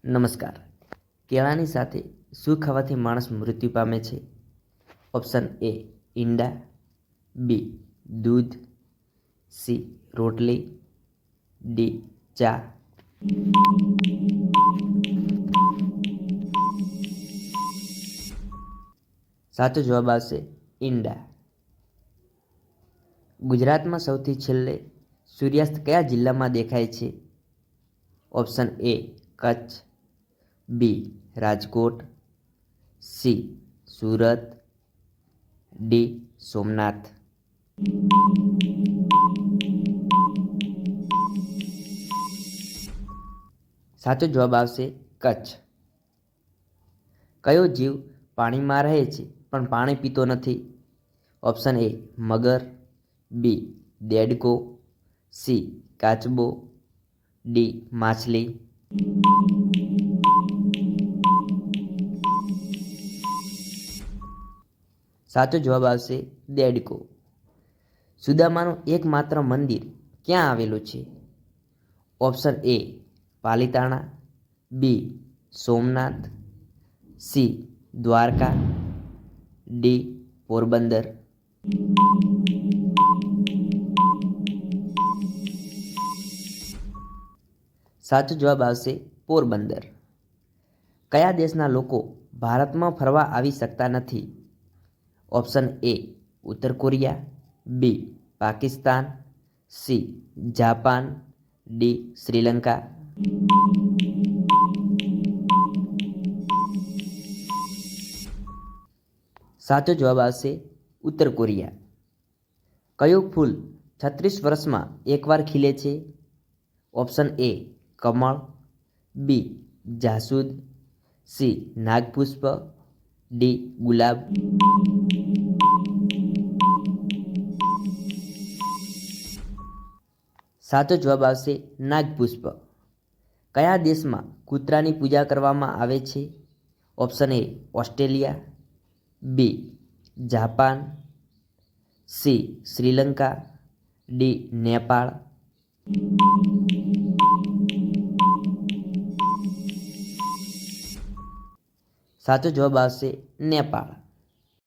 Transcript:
નમસ્કાર. કેળાની સાથે શું ખાવાથી માણસ મૃત્યુ પામે છે? ઓપ્શન એ ઈંડા, બી દૂધ, સી રોટલી, ડી ચા. સાચો જવાબ આવશે ઈંડા. ગુજરાતમાં સૌથી છેલ્લે સૂર્યાસ્ત કયા જિલ્લામાં દેખાય છે? Option A Kutch, B Rajkot, C Surat, D Somnath. સાચો જવાબ આવશે કચ્છ. કયો જીવ પાણીમાં રહે છે પણ પાણી પીતો નથી? ઓપ્શન એ મગર, બી દેડકો, સી કાચબો, ડી માછલી. સાચો જવાબ આવશે દેડકો. સુદામાનું એકમાત્ર મંદિર ક્યાં આવેલું છે? Option A Palitana, B Somnath, C Dwarka, D Porbandar. સાચો જવાબ આવશે પોરબંદર. કયા દેશના લોકો ભારતમાં ફરવા આવી શકતા નથી? ઓપ્શન એ ઉત્તર Korea, B Pakistan, C Japan, D Sri Lanka. સાચો જવાબ આવશે ઉત્તર કોરિયા. કયું ફૂલ 36 વર્ષમાં એકવાર ખીલે છે? ઓપ્શન એ કમળ, બી જાસૂદ, સી નાગપુષ્પ, ડી ગુલાબ. સાચો જવાબ આવશે નાગપુષ્પ. કયા દેશમાં કૂતરાની પૂજા કરવામાં આવે છે? Option A Australia, B Japan, C Sri Lanka, D Nepal. સાચો જવાબ આવશે નેપાળ.